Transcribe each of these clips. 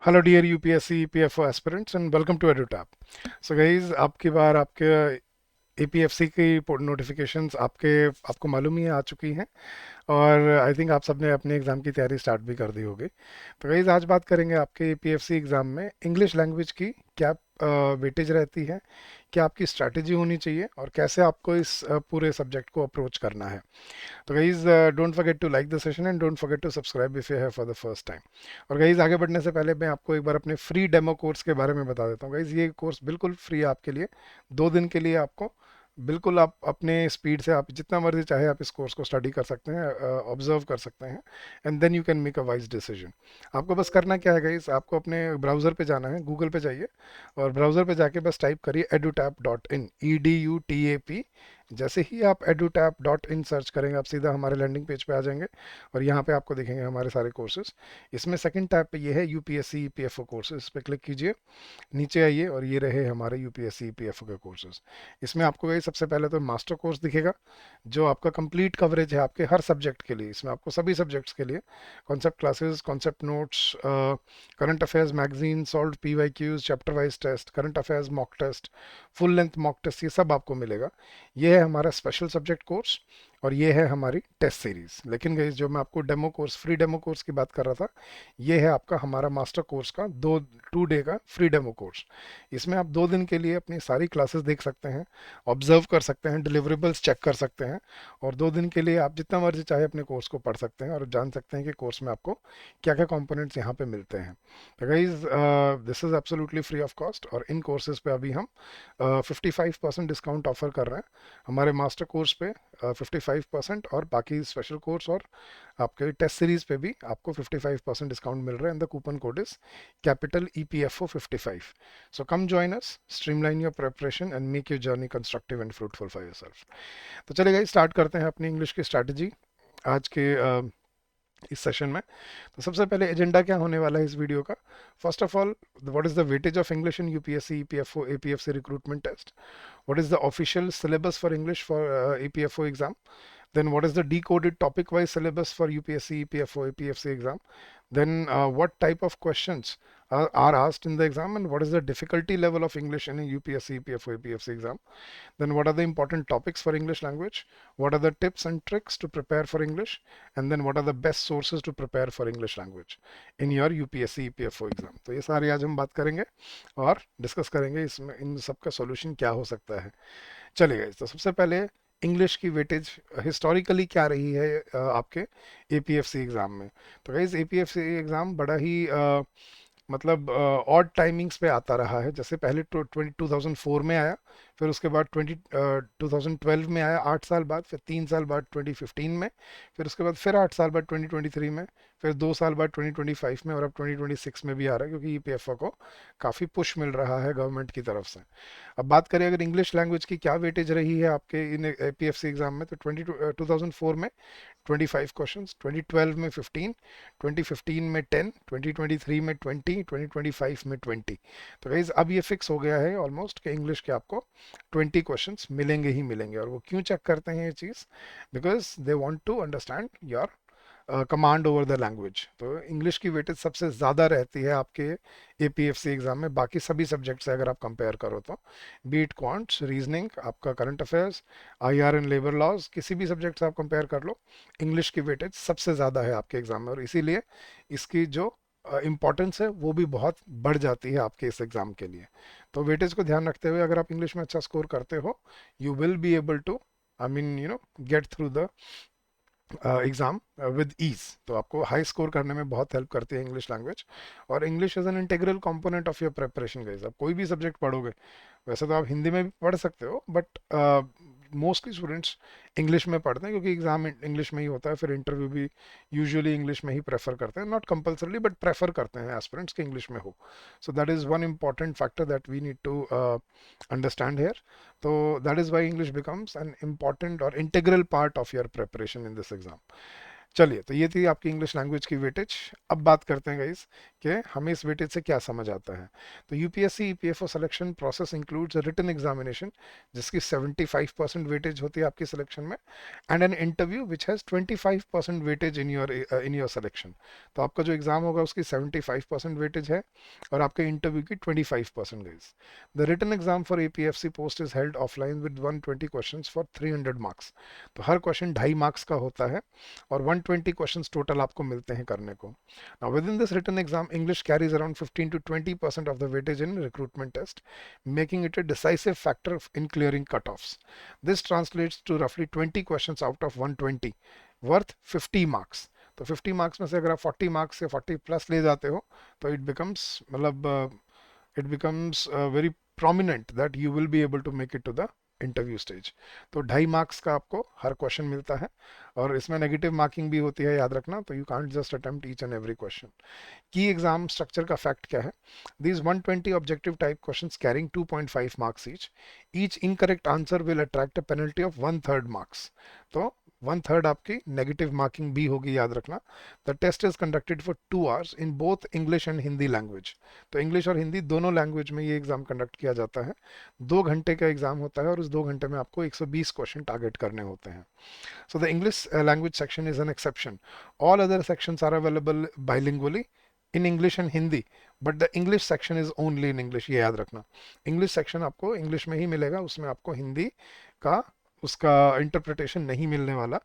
Hello dear UPSC EPFO aspirants and welcome to Edutap. So guys आपकी बार आपके APFC की नोटिफिकेशंस आपको मालूम ही है, आ चुकी हैं। और आई थिंक आप सबने अपने एग्ज़ाम की तैयारी स्टार्ट भी कर दी होगी। तो गाइज आज बात करेंगे आपके एपीएफसी एग्ज़ाम में इंग्लिश लैंग्वेज की क्या वेटेज रहती है, क्या आपकी स्ट्रैटेजी होनी चाहिए और कैसे आपको इस पूरे सब्जेक्ट को अप्रोच करना है। तो guys don't forget to like the session and don't forget to subscribe if you have for the first time. और गाइज आगे बढ़ने से पहले मैं आपको एक बार अपने फ्री डेमो कोर्स के बारे में बता देता हूँ। गाइज ये कोर्स बिल्कुल फ्री है आपके लिए, 2 दिन के लिए आपको बिल्कुल आप अपने स्पीड से आप जितना मर्जी चाहे आप इस कोर्स को स्टडी कर सकते हैं, ऑब्जर्व कर सकते हैं and then you can make a wise decision. आपको बस करना क्या है गाइज, आपको अपने ब्राउज़र पे जाना है, गूगल पे जाइए और ब्राउज़र पे जाके बस टाइप करिए edutap.in, EDUTAP। जैसे ही आप edutap.in सर्च करेंगे आप सीधा हमारे लैंडिंग पेज पे आ जाएंगे और यहाँ पे आपको दिखेंगे हमारे सारे कोर्सेज। इसमें सेकंड टैब पे ये है यूपीएससी ईपीएफओ कोर्सेज, इस पे क्लिक कीजिए, नीचे आइए और ये रहे हमारे यूपीएससी ईपीएफओ के कोर्सेज। इसमें आपको ये सबसे पहले तो मास्टर कोर्स दिखेगा जो आपका कंप्लीट कवरेज है आपके हर सब्जेक्ट के लिए। इसमें आपको सभी सब्जेक्ट्स के लिए concept classes, concept notes, current affairs magazine, solve PYQs, chapter wise test, current affairs mock test, full length mock test, ये सब आपको मिलेगा। ये है हमारा स्पेशल सब्जेक्ट कोर्स और ये है हमारी टेस्ट सीरीज। लेकिन गाइस जो मैं आपको demo course, free demo course की बात कर रहा था, ये है आपका हमारा मास्टर कोर्स का 2 डे का फ्री डेमो कोर्स। इसमें आप 2 दिन के लिए अपनी सारी क्लासेस देख सकते हैं, ऑब्जर्व कर सकते हैं, डिलीवरेबल्स चेक कर सकते हैं और 2 दिन के लिए आप जितना मर्जी चाहे अपने कोर्स को पढ़ सकते हैं और जान सकते हैं कि कोर्स में आपको क्या क्या कंपोनेंट्स यहाँ पे मिलते हैं। तो guys this is absolutely free of cost और इन कोर्सेज पे अभी हम 55% डिस्काउंट ऑफर कर रहे हैं हमारे मास्टर कोर्स पे, 55%, और बाकी स्पेशल कोर्स और आपके टेस्ट सीरीज पे भी आपको 55% डिस्काउंट मिल रहा है and the coupon code is capital EPFO55। So come join us, streamline your preparation and make your journey constructive and fruitful for yourself. तो चलिए स्टार्ट करते हैं अपनी इंग्लिश की स्ट्रैटेजी आज के इस सेशन में। तो सबसे पहले एजेंडा क्या होने वाला है इस वीडियो का। First of all, what is the weightage of English in UPSC EPFO APFC recruitment test, what is the official syllabus for English for EPFO exam, then what is the decoded topic wise syllabus for UPSC EPFO APFC exam, then what type of questions are asked in the exam and what is the difficulty level of English in a UPSC EPFO APFC exam, then what are the important topics for English language, what are the tips and tricks to prepare for English, and then what are the best sources to prepare for English language in your UPSC EPFO exam। तो ये सारी आज हम बात करेंगे और discuss करेंगे इसमें इन सब का सॉल्यूशन क्या हो सकता है। चलिए तो सबसे पहले इंग्लिश की वेटेज हिस्टोरिकली क्या रही है आपके एपीएफसी एग्ज़ाम में। तो गाइज एपीएफसी एग्ज़ाम बड़ा ही मतलब ऑड टाइमिंग्स पे आता रहा है। जैसे पहले 2004 में आया, फिर उसके बाद 2012 में आया 8 साल बाद, फिर 3 साल बाद 2015 में, फिर उसके बाद फिर 8 साल बाद 2023 में, फिर 2 साल बाद 2025 में और अब 2026 में भी आ रहा है क्योंकि ईपीएफओ को काफ़ी पुश मिल रहा है गवर्नमेंट की तरफ से। अब बात करें अगर इंग्लिश लैंग्वेज की क्या वेटेज रही है आपके इन एपीएफसी एग्जाम में, तो 2004 में 25 क्वेश्चंस, 2012 में 15, 2015 में 10, 2023 में 20, 2025 में 20। तो गाइज अब ये फिक्स हो गया है ऑलमोस्ट कि इंग्लिश के आपको 20 क्वेश्चंस मिलेंगे ही मिलेंगे। और वो क्यों चेक करते हैं ये चीज़, because they want to understand your command over the language. तो इंग्लिश की वेटेज सबसे ज़्यादा रहती है आपके एपीएफसी एग्जाम में बाकी सभी सब्जेक्ट से अगर आप कंपेयर करो तो, बीट क्वांट्स, रीजनिंग, आपका current affairs, IR and labour laws, किसी भी सब्जेक्ट से आप कंपेयर कर लो, इंग्लिश की वेटेज सबसे ज़्यादा है आपके एग्जाम में और इसीलिए इसकी जो इम्पोर्टेंस है वो भी बहुत बढ़ जाती है आपके इस एग्ज़ाम के लिए। तो वेटेज को ध्यान रखते हुए अगर आप इंग्लिश में अच्छा स्कोर करते हो, you will be able to, I mean get through the exam with ease. तो आपको हाई स्कोर करने में बहुत हेल्प करती है इंग्लिश लैंग्वेज। और English is an integral component of your preparation guys. आप कोई भी सब्जेक्ट पढ़ोगे, वैसे तो आप हिंदी में भी पढ़ सकते हो बट मोस्टली स्टूडेंट्स इंग्लिश में पढ़ते हैं क्योंकि एग्जाम इंग्लिश में ही होता है, फिर इंटरव्यू भी यूजुअली इंग्लिश में ही प्रेफर करते हैं, नॉट कंपल्सरली बट प्रेफर करते हैं एस्पिरेंट्स कि इंग्लिश में हो। So that is one important factor that we need to understand here. तो that is why English becomes an important और integral part of your preparation in this exam. चलिए तो ये थी आपकी इंग्लिश लैंग्वेज की वेटेज। अब बात करते हैं गाइस कि हमें इस वेटेज से क्या समझ आता है। तो UPSC EPFO selection process includes written examination जिसकी 75% वेटेज होती है आपकी सिलेक्शन में, and an interview which has 25% weightage in your selection. तो आपका जो एग्जाम होगा उसकी 75% वेटेज है और आपके इंटरव्यू की 25% guys. The written exam for APFC post is held offline with 120 questions for 300 marks. तो हर क्वेश्चन 2.5 मार्क्स का होता है और 120 क्वेश्चंस टोटल आपको मिलते हैं करने को। Now, within this written exam, English carries around 15 to 20% of the weightage in recruitment test, making it a decisive factor in clearing cutoffs. This translates to roughly 20 questions out of 120, worth 50 marks. तो 50 marks में से अगर आप 40 marks या 40 plus ले जाते हो तो इट बिकम्स मतलब it becomes very prominent that you will be able to make it to the interview stage. तो 2.5 मार्क्स का आपको हर क्वेश्चन मिलता है और इसमें नेगेटिव मार्किंग भी होती है, याद रखना। तो you can't just attempt each and every question. की एग्जाम स्ट्रक्चर का फैक्ट क्या है? These 120 objective type questions carrying 2.5 marks each incorrect answer will attract a penalty of 1/3 marks. तो 1/3 आपकी नेगेटिव मार्किंग भी होगी, याद रखना। The test is conducted for 2 hours in both English and Hindi language. तो इंग्लिश और हिंदी दोनों लैंग्वेज में ये एग्जाम कंडक्ट किया जाता है। 2 घंटे का एग्जाम होता है और उस 2 घंटे में आपको 120 क्वेश्चन टारगेट करने होते हैं। So the English language section is an exception. All other sections are available bilingually in English and Hindi, but the English section is only in English. ये याद रखना, English section आपको English में ही मिलेगा, उसमें आपको हिंदी का उसका इंटरप्रिटेशन नहीं मिलने वाला।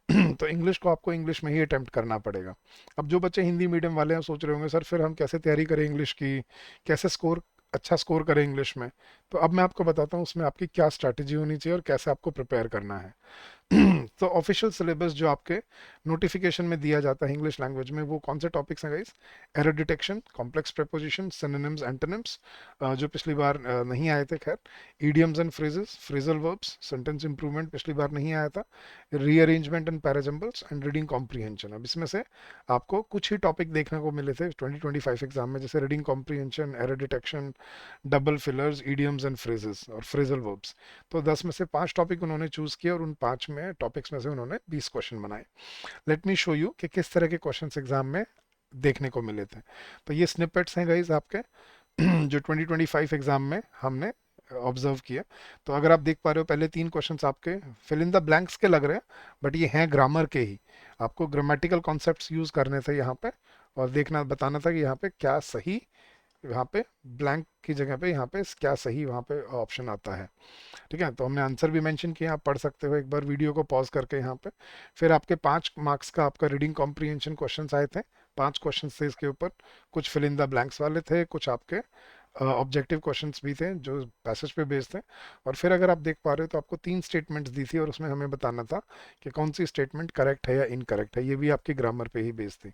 तो इंग्लिश को आपको इंग्लिश में ही अटेम्प्ट करना पड़ेगा। अब जो बच्चे हिंदी मीडियम वाले हैं सोच रहे होंगे सर फिर हम कैसे तैयारी करें इंग्लिश की, कैसे स्कोर अच्छा स्कोर करें इंग्लिश में। तो अब मैं आपको बताता हूँ उसमें आपकी क्या स्ट्रैटेजी होनी चाहिए और कैसे आपको प्रिपेयर करना है। तो ऑफिशियल सिलेबस जो आपके नोटिफिकेशन में दिया जाता है इंग्लिश लैंग्वेज में वो कौन से टॉपिक्स हैं guys? Error detection, complex preposition, synonyms, antonyms जो पिछली बार नहीं आए थे, खैर idioms and phrases, phrasal verbs, sentence improvement पिछली बार नहीं आया था, rearrangement and parajumbles and reading comprehension. अब इसमें से आपको कुछ ही टॉपिक देखने को मिले थे 2025 एग्जाम में, जैसे reading comprehension, error detection, double fillers, idioms and phrases और फ्रेजल वर्ब्स। तो 10 में से 5 टॉपिक उन्होंने चूज किए और उन 5 में टॉपिक्स में से उन्होंने 20 क्वेश्चन बनाए। लेट मी शो यू कि किस तरह के क्वेश्चंस एग्जाम में देखने को मिले थे। तो ये स्निपेट्स हैं गाइस आपके जो 2025 एग्जाम में हमने ऑब्जर्व किया। तो अगर आप देख पा रहे हो पहले 3 क्वेश्चंस आपके फिल इन द ब्लैंक्स के लग रहे हैं, बट ये हैं ग्रामर के ही। आपको ग्रामेटिकल कॉन्सेप्ट्स यूज करने थे यहाँ पे और देखना बताना था कि यहाँ पे क्या सही, यहाँ पे ब्लैंक की जगह पे यहाँ पे क्या सही वहाँ पे ऑप्शन आता है। ठीक है, तो हमने आंसर भी मेंशन किया, आप पढ़ सकते हो एक बार वीडियो को पॉज करके यहाँ पे। फिर आपके 5 मार्क्स का आपका रीडिंग कॉम्प्रीहेंशन क्वेश्चंस आए थे, 5 क्वेश्चंस थे इसके ऊपर। कुछ फिल इन द ब्लैंक्स वाले थे, कुछ आपके ऑब्जेक्टिव क्वेश्चंस भी थे जो पैसेज पे बेस्ड थे। और फिर अगर आप देख पा रहे हो तो आपको 3 स्टेटमेंट्स दी थी और उसमें हमें बताना था कि कौन सी स्टेटमेंट करेक्ट है या इनकरेक्ट है, ये भी आपकी ग्रामर पे ही बेस्ड थी।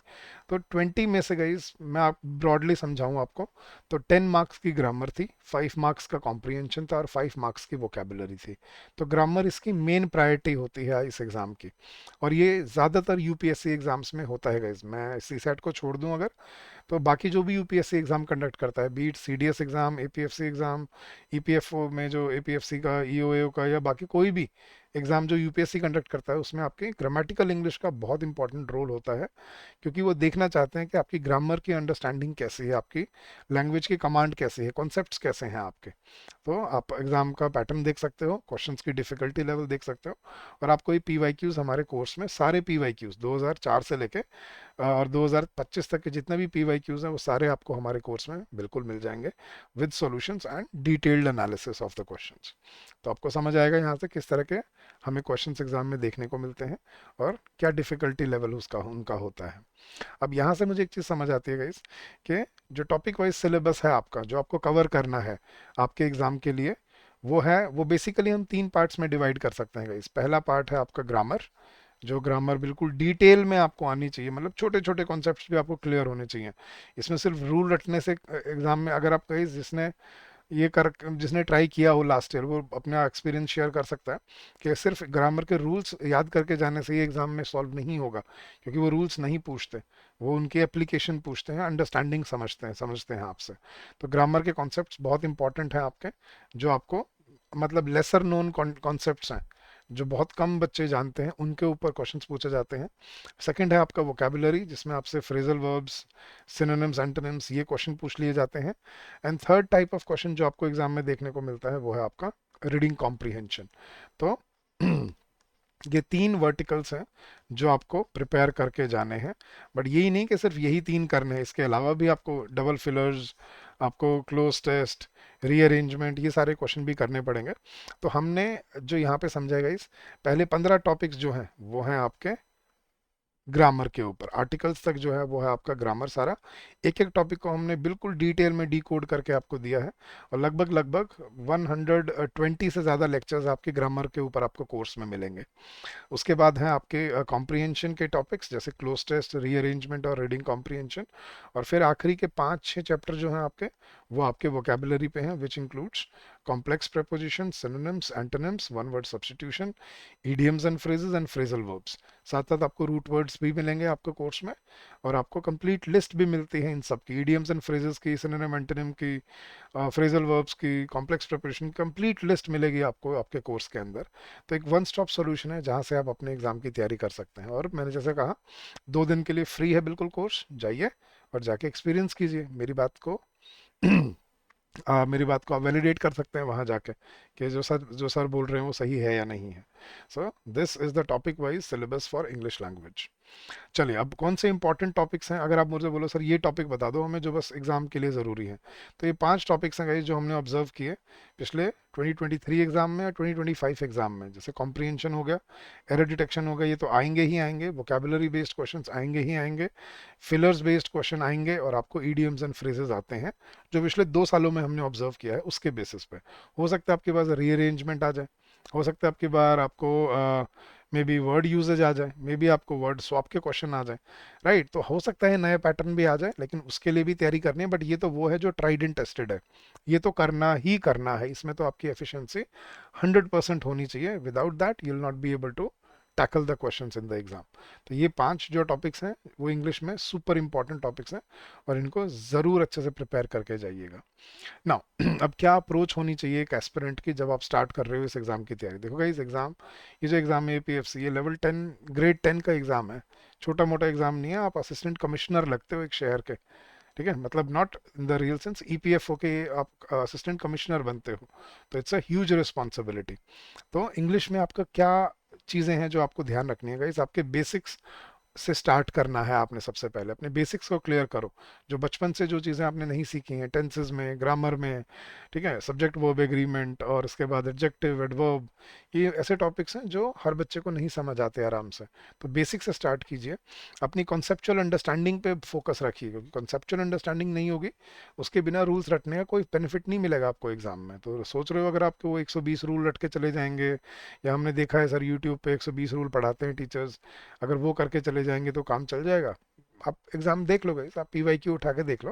तो 20 में से गाइस मैं आप ब्रॉडली समझाऊं आपको, तो 10 मार्क्स की ग्रामर थी, 5 मार्क्स का कॉम्प्रीहेंशन था और 5 मार्क्स की वोकेबुलरी थी। तो ग्रामर इसकी मेन प्रायोरिटी होती है इस एग्ज़ाम की, और ये ज़्यादातर यूपीएससी एग्जाम्स में होता है गाइस। मैं सीसेट को छोड़ दूं अगर, तो बाकी जो भी यूपीएससी एग्जाम कंडक्ट करता है, be it CDS exam, APFC exam, EPFO में जो एपीएफसी का, ईओएओ का, या बाकी कोई भी एग्जाम जो यूपीएससी कंडक्ट करता है, उसमें आपकी ग्रामेटिकल इंग्लिश का बहुत इंपॉर्टेंट रोल होता है। क्योंकि वो देखना चाहते हैं कि आपकी ग्रामर की अंडरस्टैंडिंग कैसी है, आपकी लैंग्वेज की कमांड कैसी है, कॉन्सेप्ट्स कैसे हैं आपके। तो आप एग्जाम का पैटर्न देख सकते हो, क्वेश्चंस की डिफिकल्टी लेवल देख सकते हो, और आपको ये पीवाईक्यूज हमारे कोर्स में सारे पीवाईक्यूज 2004 से लेके और 2025 तक के जितने भी पीवाईक्यूज हैं वो सारे आपको हमारे कोर्स में बिल्कुल मिल जाएंगे with solutions and detailed analysis of the questions. तो आपको समझ आएगा यहाँ से किस तरह के हमें क्वेश्चंस एग्जाम में देखने को मिलते हैं और क्या डिफिकल्टी लेवल उसका उनका होता है। अब यहाँ से मुझे एक चीज़ समझ आती है गाइस कि जो टॉपिक वाइज सिलेबस है आपका, जो आपको कवर करना है आपके एग्जाम के लिए, वो बेसिकली हम 3 पार्ट्स में डिवाइड कर सकते हैं गाइस। पहला पार्ट है आपका ग्रामर, जो ग्रामर बिल्कुल डिटेल में आपको आनी चाहिए, मतलब छोटे छोटे कॉन्सेप्ट्स भी आपको क्लियर होने चाहिए। इसमें सिर्फ रूल रटने से एग्जाम में, अगर आप कहीं जिसने ट्राई किया हो लास्ट ईयर, वो अपना एक्सपीरियंस शेयर कर सकता है कि सिर्फ ग्रामर के रूल्स याद करके जाने से ये एग्जाम में सॉल्व नहीं होगा। क्योंकि वो रूल्स नहीं पूछते, वो उनकी एप्लीकेशन पूछते हैं, अंडरस्टैंडिंग समझते हैं आपसे। तो ग्रामर के कॉन्सेप्ट्स बहुत इंपॉर्टेंट हैं आपके, जो आपको मतलब लेसर नोन कॉन्सेप्ट्स हैं, जो बहुत कम बच्चे जानते हैं, उनके ऊपर क्वेश्चंस पूछे जाते हैं। सेकंड है आपका वोकेबुलरी, जिसमें आपसे फ्रेजल वर्ब्स, सिनोनिम्स, एंटोनिम्स, ये क्वेश्चन पूछ लिए जाते हैं। And third type of question जो आपको एग्जाम में देखने को मिलता है वो है आपका रीडिंग कॉम्प्रीहेंशन। तो ये तीन वर्टिकल्स हैं जो आपको प्रिपेयर करके जाने हैं। बट यही नहीं कि सिर्फ यही तीन करने हैं, इसके अलावा भी आपको डबल फिलर्स, आपको क्लोज टेस्ट, रीअरेंजमेंट, ये सारे क्वेश्चन भी करने पड़ेंगे। तो हमने जो यहाँ पे समझाएगा इस पहले 15 टॉपिक्स जो हैं वो हैं आपके ग्रामर के ऊपर, आर्टिकल्स तक जो है वो है आपका ग्रामर सारा। एक एक टॉपिक को हमने बिल्कुल डिटेल में डिकोड करके आपको दिया है, और लगभग लगभग 120 से ज़्यादा लेक्चर्स आपके ग्रामर के ऊपर आपको कोर्स में मिलेंगे। उसके बाद हैं आपके कॉम्प्रिहेंशन के टॉपिक्स, जैसे क्लोज टेस्ट, रीअरेंजमेंट और रीडिंग कॉम्प्रिहेंशन। और फिर आखिरी के 5-6 चैप्टर जो हैं आपके, वो आपके वोकेबुलरी पे हैं, which includes complex preposition, synonyms, antonyms, one word substitution, idioms and phrases and phrasal verbs. साथ साथ आपको रूट वर्ड्स भी मिलेंगे आपको कोर्स में, और आपको कंप्लीट लिस्ट भी मिलती है इन सब की, इडियम्स एंड फ्रेजेस की, सिनोनिम एंटोनिम की, फ्रेजल वर्ब्स की, कॉम्प्लेक्स प्रिपरेशन, कंप्लीट लिस्ट मिलेगी आपको आपके कोर्स के अंदर। तो एक वन स्टॉप सॉल्यूशन है जहाँ से आप अपने एग्जाम की तैयारी कर सकते हैं। और मैंने जैसे कहा, 2 दिन के लिए फ्री है बिल्कुल कोर्स, जाइए और जाके एक्सपीरियंस कीजिए। मेरी बात को आप वैलिडेट कर सकते हैं वहां जाके कि जो सर बोल रहे हैं वो सही है या नहीं है। सो this is the topic wise syllabus for English language. चलिए, अब कौन से इंपॉर्टेंट टॉपिक्स हैं, अगर आप मुझे बोलो सर ये टॉपिक बता दो हमें जो बस एग्जाम के लिए ज़रूरी है, तो ये 5 टॉपिक्स हैं गाइस जो हमने ऑब्जर्व किए पिछले 2023 एग्जाम में और 2025 एग्जाम में। जैसे कॉम्प्रीहेंशन हो गया, एरर डिटेक्शन हो गया, ये तो आएंगे ही आएंगे, वोकेबुलरी बेस्ड क्वेश्चंस आएंगे ही आएंगे, फिलर्स बेस्ड क्वेश्चन आएंगे, और आपको ईडियम्स एंड फ्रेजेस आते हैं जो पिछले 2 सालों में हमने ऑब्जर्व किया है उसके बेसिस पे। हो सकता है आपके पास रीअरेंजमेंट आ जाए, हो सकता है आपकी बार आपको मे बी वर्ड यूजेज आ जाए, मे बी आपको वर्ड स्वैप के क्वेश्चन आ जाए, राइट। तो हो सकता है नए पैटर्न भी आ जाए, लेकिन उसके लिए भी तैयारी करनी है। बट ये तो वो है जो ट्राइड एंड टेस्टेड है, ये तो करना ही करना है, इसमें तो आपकी एफिशिएंसी 100% होनी चाहिए। Without that you will not be able to tackle the questions in the exam. तो ये 5 जो टॉपिक्स हैं वो इंग्लिश में सुपर इंपॉर्टेंट टॉपिक्स हैं, और इनको ज़रूर अच्छे से प्रिपेयर करके जाइएगा। नाउ अब क्या अप्रोच होनी चाहिए एक एस्पिरेंट की जब आप स्टार्ट कर रहे हो इस एग्ज़ाम की तैयारी। देखो इस एग्ज़ाम, ये जो एग्ज़ाम है एपीएफसी, ये लेवल 10 ग्रेड 10 का एग्ज़ाम है, छोटा मोटा एग्ज़ाम नहीं है। आप असिस्टेंट कमिश्नर लगते हो एक शहर के, ठीक है, मतलब not in the real sense, EPFO के आप असिस्टेंट कमिश्नर बनते हो, तो इट्स अ ह्यूज रिस्पॉन्सिबिलिटी। तो इंग्लिश में आपका क्या चीज़ें हैं जो आपको ध्यान रखनी है गाइस, आपके बेसिक्स से स्टार्ट करना है आपने। सबसे पहले अपने बेसिक्स को क्लियर करो, जो बचपन से जो चीज़ें आपने नहीं सीखी हैं, टेंसेस में, ग्रामर में, ठीक है, सब्जेक्ट वर्ब एग्रीमेंट, और इसके बाद एडजेक्टिव, एडवर्ब, ये ऐसे टॉपिक्स हैं जो हर बच्चे को नहीं समझ आते आराम से। तो बेसिक से स्टार्ट कीजिए, अपनी कॉन्सेप्चुअल अंडरस्टैंडिंग पे फोकस रखिए, क्योंकि कॉन्सेप्चुअल अंडरस्टैंडिंग नहीं होगी, उसके बिना रूल्स रटने का कोई बेनिफिट नहीं मिलेगा आपको एग्जाम में। तो सोच रहे हो अगर आपको वो 120 रूल रट के चले जाएंगे, या हमने देखा है सर यूट्यूब पे 120 रूल पढ़ाते हैं टीचर्स, अगर वो करके चले जाएंगे तो काम चल जाएगा। आप एग्जाम देख लो गाइस, आप पीवाईक्यू उठा के देख लो,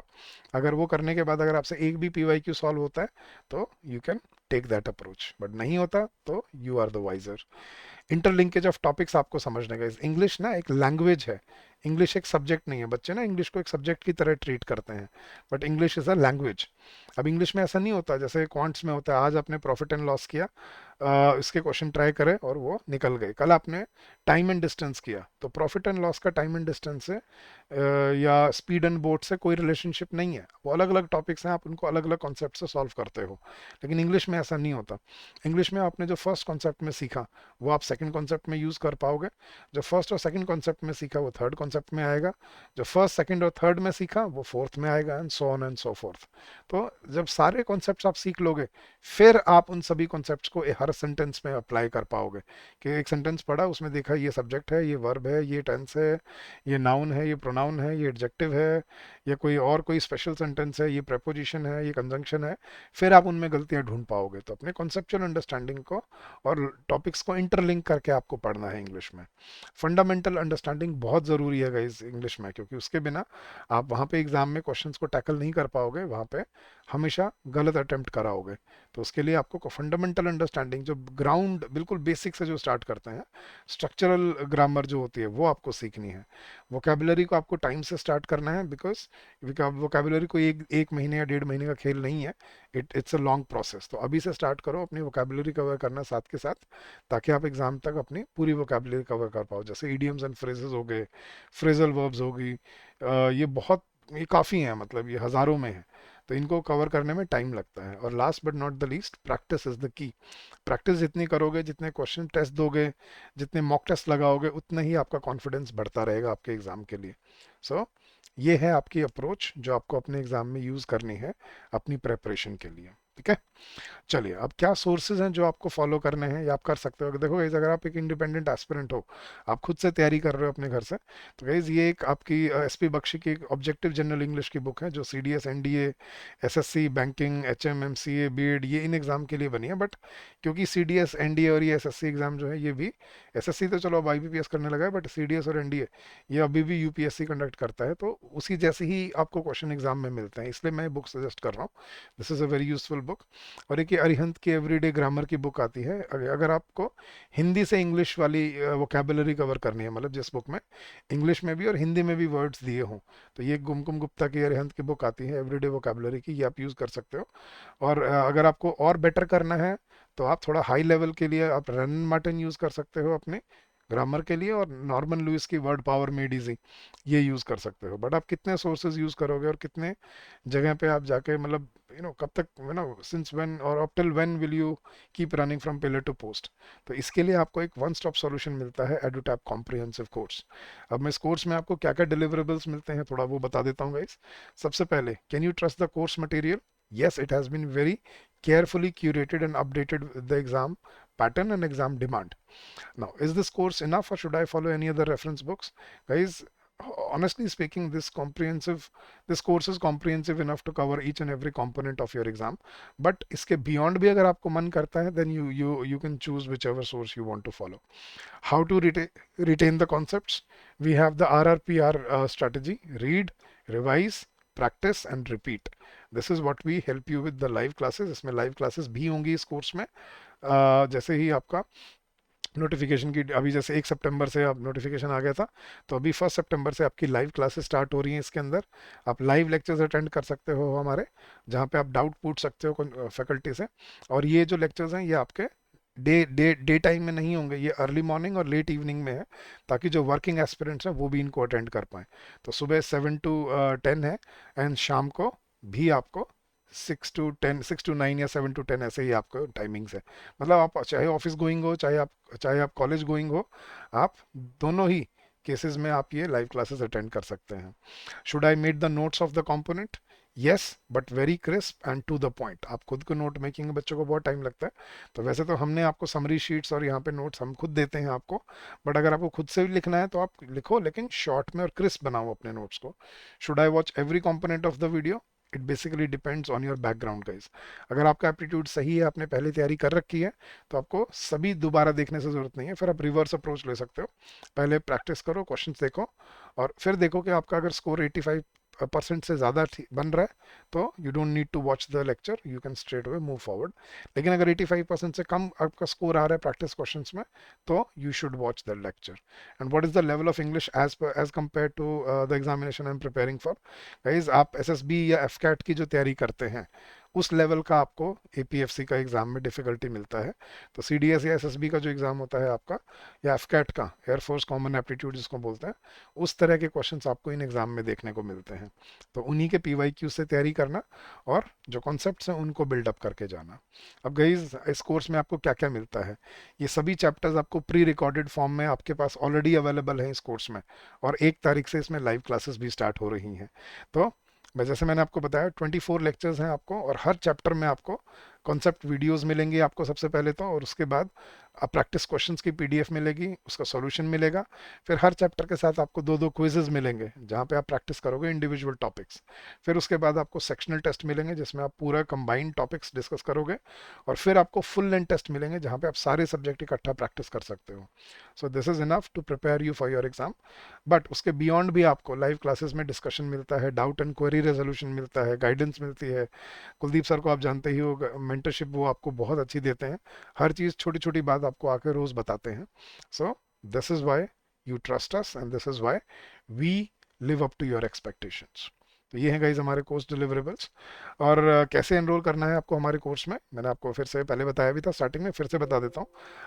अगर वो करने के बाद अगर आपसे एक भी पीवाईक्यू सॉल्व होता है तो you can take that approach, but नहीं होता तो you are the wiser. Interlinkage of topics आपको समझने का, इंग्लिश ना एक लैंग्वेज है, इंग्लिश एक सब्जेक्ट नहीं है। बच्चे ना इंग्लिश को एक सब्जेक्ट की तरह ट्रीट करते हैं, but English is a language. अब इंग्लिश में ऐसा नहीं होता जैसे क्वांट्स में होता है, आज आपने प्रॉफिट एंड लॉस किया, इसके क्वेश्चन ट्राई करे और वो निकल गए, कल आपने टाइम एंड डिस्टेंस किया, तो प्रॉफिट एंड लॉस का टाइम एंड डिस्टेंस से या स्पीड एंड बोट से कोई रिलेशनशिप नहीं है, वो अलग अलग टॉपिक्स हैं, आप उनको अलग अलग कॉन्सेप्ट से सॉल्व करते हो। लेकिन इंग्लिश में ऐसा नहीं होता। इंग्लिश में आपने जो फर्स्ट कॉन्सेप्ट में सीखा वो आप सेकंड कॉन्सेप्ट में यूज़ कर पाओगे, जो फर्स्ट और सेकंड कॉन्सेप्ट में सीखा वो थर्ड कॉन्सेप्ट में आएगा, जो फर्स्ट सेकंड और थर्ड में सीखा वो फोर्थ में आएगा, and so on and so fourth. तो जब सारे कॉन्सेप्ट्स आप सीख लोगे, फिर आप उन सभी कॉन्सेप्ट्स को हर सेंटेंस में अप्लाई कर पाओगे, कि एक सेंटेंस पढ़ा, उसमें देखा ये सब्जेक्ट है, ये वर्ब है, ये टेंस है, ये नाउन है, ये प्रोनाउन है, ये एडजेक्टिव है, या कोई और कोई स्पेशल सेंटेंस है, ये प्रेपोजिशन है, ये कंजंक्शन है, फिर आप उनमें गलतियां ढूंढ पाओगे। तो अपने कॉन्सेप्चुअल अंडरस्टैंडिंग को और टॉपिक्स को इंटरलिंक करके आपको पढ़ना है इंग्लिश में। फंडामेंटल अंडरस्टैंडिंग बहुत ज़रूरी है गाइस इंग्लिश में, क्योंकि उसके बिना आप वहाँ पे एग्जाम में क्वेश्चंस को टैकल नहीं कर पाओगे, वहाँ पे हमेशा गलत अटेम्प्ट कराओगे। तो उसके लिए आपको फंडामेंटल अंडरस्टैंडिंग, जो ग्राउंड बिल्कुल बेसिक से जो स्टार्ट करते हैं, स्ट्रक्चरल ग्रामर जो होती है वो आपको सीखनी है। वोकेबलरी को आपको आपको टाइम से स्टार्ट करना है, बिकॉज वोकेबुलरी कोई एक महीने या 1.5 महीने का खेल नहीं है, इट्स अ लॉन्ग प्रोसेस। तो अभी से स्टार्ट करो अपनी वोकेबुलरी कवर करना साथ के साथ, ताकि आप एग्जाम तक अपनी पूरी वोकेबुलरी कवर कर पाओ। जैसे ईडियम्स एंड फ्रेजेस हो गए, फ्रेजल वर्ब्स होगी, ये बहुत, ये काफ़ी हैं, मतलब ये हज़ारों में है, तो इनको कवर करने में टाइम लगता है। और last but not the least, practice is the key. Practice जितनी करोगे, जितने क्वेश्चन टेस्ट दोगे, जितने मॉक टेस्ट लगाओगे, उतना ही आपका कॉन्फिडेंस बढ़ता रहेगा आपके एग्ज़ाम के लिए। सो ये है आपकी अप्रोच जो आपको अपने एग्ज़ाम में यूज़ करनी है अपनी प्रेपरेशन के लिए। ठीक है, चलिए अब क्या सोर्सेज हैं जो आपको फॉलो करने हैं या आप कर सकते हो। देखो गाइज, अगर आप एक इंडिपेंडेंट एस्पिरेंट हो, आप खुद से तैयारी कर रहे हो अपने घर से, तो गाइज ये एक आपकी एसपी बख्शी की एक ऑब्जेक्टिव जनरल इंग्लिश की बुक है, जो CDS, NDA, SSC, banking, HM, MCA, BEd, ये इन एग्जाम के लिए बनी है। बट क्योंकि सीडीएस, एनडीए और ये एसएससी एग्जाम जो है, ये भी, एसएससी तो चलो अब आईबीपीएस करने लगा है, बट सीडीएस और एनडीए ये अभी भी यूपीएससी कंडक्ट करता है, तो उसी जैसे ही आपको क्वेश्चन एग्जाम में मिलते हैं, इसलिए मैं बुक सजेस्ट कर रहा हूँ। This is a very useful book. और एक ये अरिहंत की एवरीडे ग्रामर की बुक आती है, अगर आपको हिंदी से इंग्लिश वाली वोकेबुलरी कवर करनी है, मतलब जिस बुक में इंग्लिश में भी और हिंदी में भी वर्ड्स दिए हों, तो ये गुमकुम गुप्ता की अरिहंत की बुक आती है एवरीडे वोकेबुलरी की, ये आप यूज़ कर सकते हो। और अगर आपको और बेटर करना है, तो आप थोड़ा हाई लेवल के लिए आप रन मार्टिन यूज़ कर सकते हो अपने ग्रामर के लिए, और नॉर्मन लुइस की वर्ड पावर मेड इजी, ये यूज़ कर सकते हो। बट आप कितने सोर्सेज यूज़ करोगे और कितने जगह पे आप जाके, मतलब कब तक, सिंस व्हेन और up till when will you keep running from pillar to post. तो इसके लिए आपको एक वन स्टॉप सॉल्यूशन मिलता है, एडुटैप कॉम्प्रिहेंसिव कोर्स। अब मैं इस कोर्स में आपको क्या क्या डिलीवरेबल्स मिलते हैं थोड़ा वो बता देता हूँ गाइस। सबसे पहले, can you trust the course material? Yes, it has been very carefully curated and updated with the exam pattern and exam demand. Now, is this course enough, or should I follow any other reference books? Guys, honestly speaking, this course is comprehensive enough to cover each and every component of your exam. But इसके beyond भी अगर आपको मन करता है, then you can choose whichever source you want to follow. How to retain the concepts? We have the RRPR strategy: read, revise, practice and repeat. This is what we help you with the live classes. इसमें live classes भी होंगी इस course में। जैसे ही आपका notification की, अभी जैसे 1 सितंबर से अब नोटिफिकेशन आ गया था, तो अभी 1 सितंबर से आपकी लाइव क्लासेस स्टार्ट हो रही हैं। इसके अंदर आप लाइव लेक्चर्स अटेंड कर सकते हो हमारे, जहाँ पे आप डाउट पूछ सकते हो फैकल्टी से। और ये जो लेक्चर्स हैं, ये आपके डे टाइम में नहीं होंगे, ये अर्ली मॉर्निंग और लेट इवनिंग में है, ताकि जो वर्किंग एस्पिरेंट्स हैं वो भी इनको अटेंड कर पाएँ। तो सुबह 7 to 10 है, एंड शाम को भी आपको 6 to 10, 6 to 9 या 7 to 10, ऐसे ही आपको टाइमिंग्स है। मतलब आप चाहे ऑफिस गोइंग हो, चाहे आप कॉलेज गोइंग हो, आप दोनों ही केसेस में आप ये लाइव क्लासेस अटेंड कर सकते हैं। Should I made the notes of the component? Yes, but very crisp and to the point. आप खुद को नोट मेकिंग में बच्चों को बहुत टाइम लगता है, तो वैसे तो हमने आपको समरी शीट्स और यहाँ पे नोट्स हम खुद देते हैं आपको, बट अगर आपको खुद से भी लिखना है तो आप लिखो, लेकिन शॉर्ट में और क्रिस्प बनाओ अपने नोट्स को। Should I watch every component of the video? It basically depends on your background guys. अगर आपका एप्टीट्यूड सही है, आपने पहले तैयारी कर रखी है, तो आपको सभी दोबारा देखने से ज़रूरत नहीं है, फिर आप रिवर्स अप्रोच ले सकते हो। पहले प्रैक्टिस करो, क्वेश्चंस देखो, और फिर देखो कि आपका अगर स्कोर 85% से ज़्यादा बन रहा है, तो you don't need to watch the lecture, you can straight away move forward. लेकिन अगर 85% से कम आपका स्कोर आ रहा है प्रैक्टिस क्वेश्चंस में, तो you should watch the lecture. And what is the level of English as compare to the examination I am preparing for? Guys, आप SSB या एफकैट की जो तैयारी करते हैं, उस लेवल का आपको एपीएफसी का एग्जाम में डिफिकल्टी मिलता है। तो सीडीएस या एसएसबी का जो एग्जाम होता है आपका, या एफकैट का, एयरफोर्स कॉमन एप्टीट्यूड जिसको बोलते हैं, उस तरह के क्वेश्चंस आपको इन एग्जाम में देखने को मिलते हैं। तो उन्हीं के पीवाईक्यू से तैयारी करना, और जो कॉन्सेप्ट्स हैं उनको बिल्डअप करके जाना। अब गाइज, इस कोर्स में आपको क्या क्या मिलता है, ये सभी चैप्टर्स आपको प्री रिकॉर्डेड फॉर्म में आपके पास ऑलरेडी अवेलेबल हैं इस कोर्स में, और 1 तारीख से इसमें लाइव क्लासेस भी स्टार्ट हो रही हैं। तो जैसे मैंने आपको बताया, 24 लेक्चर्स हैं आपको, और हर चैप्टर में आपको कॉन्सेप्ट वीडियोस मिलेंगी आपको सबसे पहले तो, और उसके बाद प्रैक्टिस क्वेश्चंस की पीडीएफ मिलेगी, उसका सॉल्यूशन मिलेगा। फिर हर चैप्टर के साथ आपको 2-2 क्विजेज मिलेंगे, जहाँ पे आप प्रैक्टिस करोगे इंडिविजुअल टॉपिक्स। फिर उसके बाद आपको सेक्शनल टेस्ट मिलेंगे, जिसमें आप पूरा कंबाइंड टॉपिक्स डिस्कस करोगे। और फिर आपको फुल लेंथ टेस्ट मिलेंगे, जहाँ पे आप सारे सब्जेक्ट इकट्ठा प्रैक्टिस कर सकते हो। So this is enough to prepare you for your exam. But उसके बियॉन्ड भी आपको लाइव क्लासेस में डिस्कशन मिलता है, डाउट एंड क्वेरी रेजोल्यूशन मिलता है, गाइडेंस मिलती है। कुलदीप सर को आप जानते ही हो, मेंटरशिप वो आपको बहुत अच्छी देते हैं, हर चीज़ छोटी छोटी बात आपको आकर रोज़ बताते हैं। So this is why you trust us, and this is why we live up to your expectations. तो ये है गाइज हमारे कोर्स डिलीवरेबल्स। और कैसे एनरोल करना है आपको हमारे कोर्स में, मैंने आपको फिर से पहले बताया भी था स्टार्टिंग में, फिर से बता देता हूँ।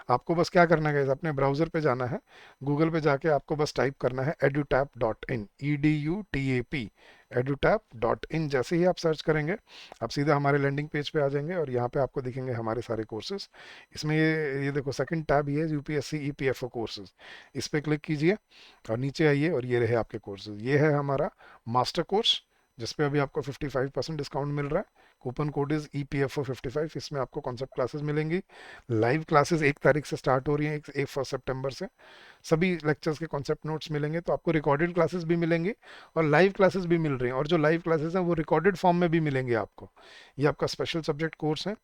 आपको बस क्या करना है गाइज, अपने ब्राउजर पे जाना है, गूगल पे जाके आपको बस टाइप करना है edutap.in, EDUTAP, edutap.in। जैसे ही आप सर्च करेंगे आप सीधा हमारे लैंडिंग पेज पे आ जाएंगे और यहाँ पे आपको दिखेंगे हमारे सारे कोर्सेज। इसमें ये देखो सेकंड टैब, ये यूपीएससी ईपीएफओ कोर्सेज, इस पे क्लिक कीजिए और नीचे आइए और ये रहे आपके कोर्सेज। ये है हमारा मास्टर कोर्स जिसपे अभी आपको 55% डिस्काउंट मिल रहा है। Coupon code is EPFO55। इसमें आपको कॉन्सेप्ट क्लासेस मिलेंगी। लाइव क्लासेस 1 तारीख से स्टार्ट हो रही हैं, 1 सितंबर से। सभी लेक्चर्स के कॉन्सेप्ट नोट्स मिलेंगे, तो आपको रिकॉर्डेड क्लासेस भी मिलेंगी और लाइव क्लासेस भी मिल रही हैं। और जो लाइव क्लासेस हैं वो रिकॉर्डेड फॉर्म में भी मिलेंगे आपको। ये आपका स्पेशल सब्जेक्ट कोर्स है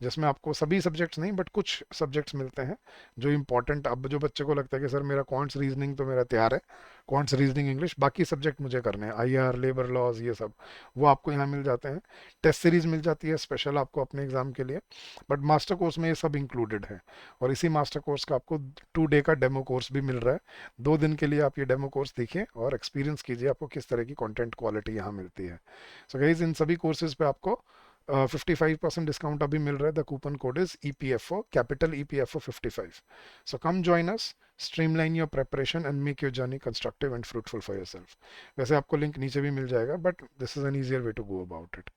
जिसमें आपको सभी सब्जेक्ट्स नहीं बट कुछ सब्जेक्ट्स मिलते हैं जो इंपॉर्टेंट। अब जो बच्चे को लगता है कि सर मेरा क्वांट्स रीजनिंग तो मेरा तैयार है, क्वांट्स रीजनिंग इंग्लिश, बाकी सब्जेक्ट मुझे करने हैं, IR लेबर लॉज ये सब, वो आपको यहाँ मिल जाते हैं। टेस्ट सीरीज मिल जाती है स्पेशल आपको अपने एग्जाम के लिए। बट मास्टर कोर्स में ये सब इंक्लूडेड है। और इसी मास्टर कोर्स का आपको 2 डे का डेमो कोर्स भी मिल रहा है। 2 दिन के लिए आप ये डेमो कोर्स देखिए और एक्सपीरियंस कीजिए आपको किस तरह की कंटेंट क्वालिटी यहाँ मिलती है। सो गाइज इन सभी कोर्सेज पे आपको 55% डिस्काउंट अभी मिल रहा है। The coupon code is EPFO, capital EPFO 55। So come join us, streamline your preparation and make your journey constructive and fruitful for yourself. वैसे आपको लिंक नीचे भी मिल जाएगा but this is an easier way to go about it.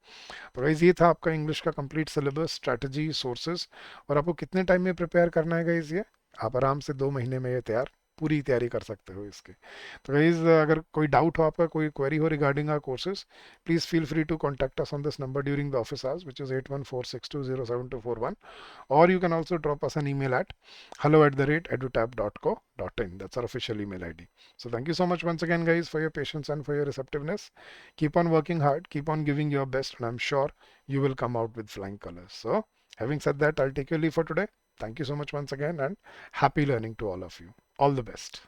तो guys ये था आपका इंग्लिश का कंप्लीट सिलेबस, स्ट्रैटेजी, सोर्सेज। और आपको कितने टाइम में प्रिपेयर करना है गाइज, ये आप आराम से 2 महीने में ये तैयार, पूरी तैयारी कर सकते हो इसके। तो गाइज अगर कोई डाउट हो, आपका कोई क्वेरी हो regarding our courses, please feel free to contact us on this number during the office hours, which is 8146207241, or you can also drop us an email at hello@edutap.co.in. That's our official email ID. So thank you so much once again guys for your patience and for your receptiveness. Keep on working hard, keep on giving your best, and I'm sure you will come out with flying colors. So having said that, I'll take your leave for today. Thank you so much once again and happy learning to all of you. All the best.